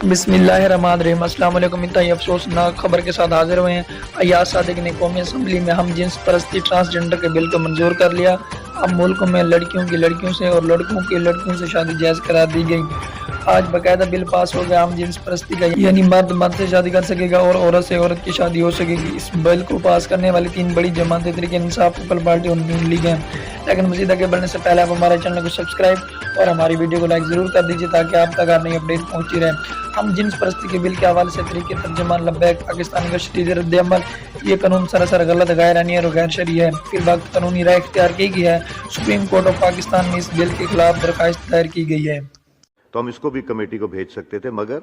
بسم اللہ الرحمن الرحیم۔ السلام علیکم۔ انتہائی افسوسناک خبر کے ساتھ حاضر ہوئے ہیں۔ ایاز صادق نے قومی اسمبلی میں ہم جنس پرستی ٹرانسجنڈر کے بل کو منظور کر لیا۔ اب ملک میں لڑکیوں کی لڑکیوں سے اور لڑکوں کی لڑکوں سے شادی جائز قرار دی گئی۔ آج باقاعدہ بل پاس ہو گیا ہم جنس پرستی کا، یعنی مرد مرد سے شادی کر سکے گا اور عورت سے عورت کی شادی ہو سکے گی۔ اس بل کو پاس کرنے والی تین بڑی جماعتیں تحریک انصاف، پیپل پارٹی اور نون لیگ ہیں۔ لیکن مزید آگے بڑھنے سے پہلے آپ ہمارے چینل کو سبسکرائب اور ہماری ویڈیو کو لائک ضرور کر دیجیے تاکہ آپ تک نئی اپڈیٹ پہنچتی رہے۔ ہم جنس پرستی کے بل کے حوالے سے تحریک ترجمان لبیک پاکستان کا شدید رد عمل: یہ قانون سراسر غلط، غیر آئینی اور غیر شرعی ہے۔ فی الوقت قانونی رائے اختیار کی گئی ہے۔ سپریم کورٹ آف پاکستان میں اس بل کے خلاف درخواست دائر کی گئی ہے۔ تو ہم اس کو بھی کمیٹی کو بھیج سکتے تھے، مگر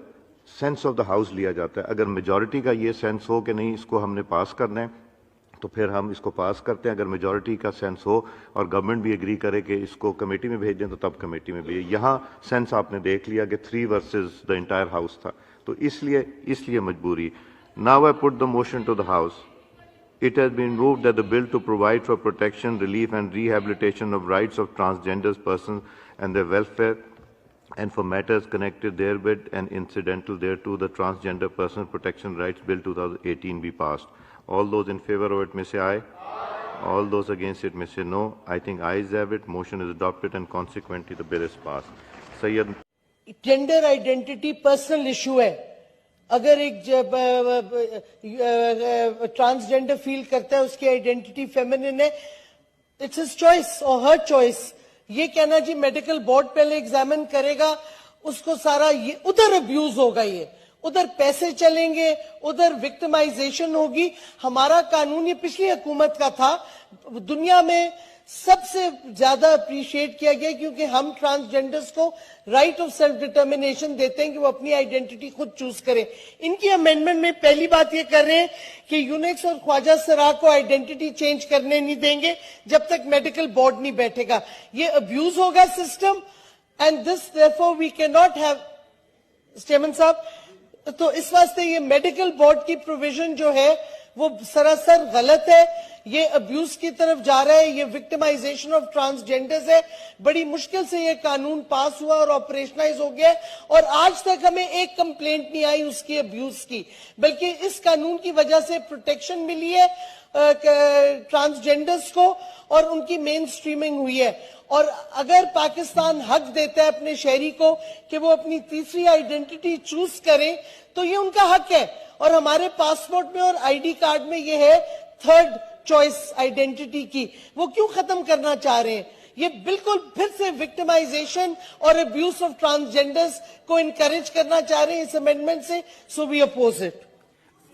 سینس آف دا ہاؤس لیا جاتا ہے۔ اگر میجورٹی کا یہ سینس ہو کہ نہیں اس کو ہم نے پاس کرنا ہے تو پھر ہم اس کو پاس کرتے ہیں۔ اگر میجورٹی کا سینس ہو اور گورنمنٹ بھی ایگری کرے کہ اس کو کمیٹی میں بھیج دیں تو تب کمیٹی میں بھیجیں۔ یہاں سینس آپ نے دیکھ لیا کہ 3 ورسز دا انٹائر ہاؤس تھا، تو اس لیے مجبوری۔ Now I put the motion to the house. It has been moved that the bill to provide for protection, relief and rehabilitation of rights of transgender persons and their welfare and for matters connected therewith and incidental thereto, the Transgender Person Protection Rights Bill 2018 be passed. All those in favor of it may say aye. All those against it may say no. I think ayes have it. Motion is adopted and consequently the bill is passed. Sayyid. Gender identity personal issue ہے۔ اگر ایک transgender فیل کرتا ہے اس کی identity feminine ہے، it's his choice اور ہر choice. یہ کہنا جی میڈیکل بورڈ پہلے ایگزامن کرے گا، اس کو سارا یہ ادھر ابیوز ہوگا، یہ ادھر پیسے چلیں گے، ادھر وکٹمائزیشن ہوگی۔ ہمارا قانون یہ پچھلی حکومت کا تھا، دنیا میں سب سے زیادہ اپریشیٹ کیا گیا کیونکہ ہم ٹرانسجینڈرز کو رائٹ آف سیلف ڈٹرمنیشن دیتے ہیں کہ وہ اپنی آئیڈینٹی خود چوز کریں۔ ان کی امینڈمنٹ میں پہلی بات یہ کر رہے ہیں کہ یونیکس اور خواجہ سرا کو آئیڈینٹی چینج کرنے نہیں دیں گے جب تک میڈیکل بورڈ نہیں بیٹھے گا۔ یہ ابیوز ہوگا system, and this therefore we cannot have chairman صاحب، تو اس واسطے یہ میڈیکل بورڈ کی پروویژن جو ہے وہ سراسر غلط ہے، یہ ابیوز کی طرف جا رہا ہے، یہ وکٹمائزیشن آف ٹرانسجینڈرز ہے۔ بڑی مشکل سے یہ قانون پاس ہوا اور آپریشنائز ہو گیا اور آج تک ہمیں ایک کمپلینٹ نہیں آئی اس کی ابیوز کی، بلکہ اس قانون کی وجہ سے پروٹیکشن ملی ہے ٹرانسجینڈرز کو اور ان کی مین سٹریمنگ ہوئی ہے۔ اور اگر پاکستان حق دیتا ہے اپنے شہری کو کہ وہ اپنی تیسری آئیڈینٹی چوز کریں تو یہ ان کا حق ہے، اور ہمارے پاسپورٹ میں اور آئی ڈی کارڈ میں یہ ہے تھرڈ چوائس آئیڈینٹی کی۔ وہ کیوں ختم کرنا چاہ رہے ہیں؟ یہ بالکل پھر سے وکٹمائزیشن اور ابیوز آف ٹرانسجینڈرز کو انکریج کرنا چاہ رہے ہیں اس امینڈمنٹ سے، سو وی اپوز اٹ۔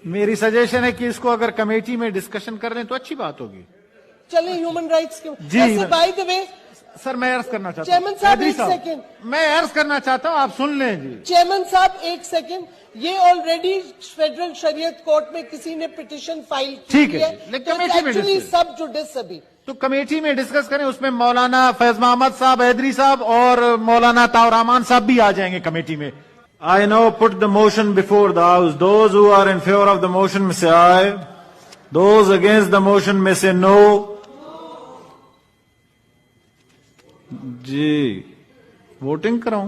میری سجیشن ہے کہ اس کو اگر کمیٹی میں ڈسکشن کر رہے ہیں تو اچھی بات ہوگی۔ چلیں ہیومن رائٹس کے جی بائی دا وے سر میں عرض کرنا چاہتا چیئرمین صاحب ایک ہوں، سیکنڈ، میں عرض کرنا چاہتا ہوں، آپ سن لیں جی۔ چیئرمین صاحب ایک سیکنڈ، یہ آلریڈی فیڈرل شریعت کورٹ میں کسی نے پٹیشن فائل ٹھیک کی ہے ہے، جی، لیکن کمیٹی میں ایکچولی discuss- سب جوڈس ابھی تو کمیٹی میں ڈسکس کریں، اس میں مولانا فیض محمد صاحب، حیدری صاحب اور مولانا طاہر رحمان صاحب بھی آ جائیں گے کمیٹی میں۔ I now put the motion before the house. Those who are in favor of the motion may say aye. Those against the motion may say no. G voting کراؤں؟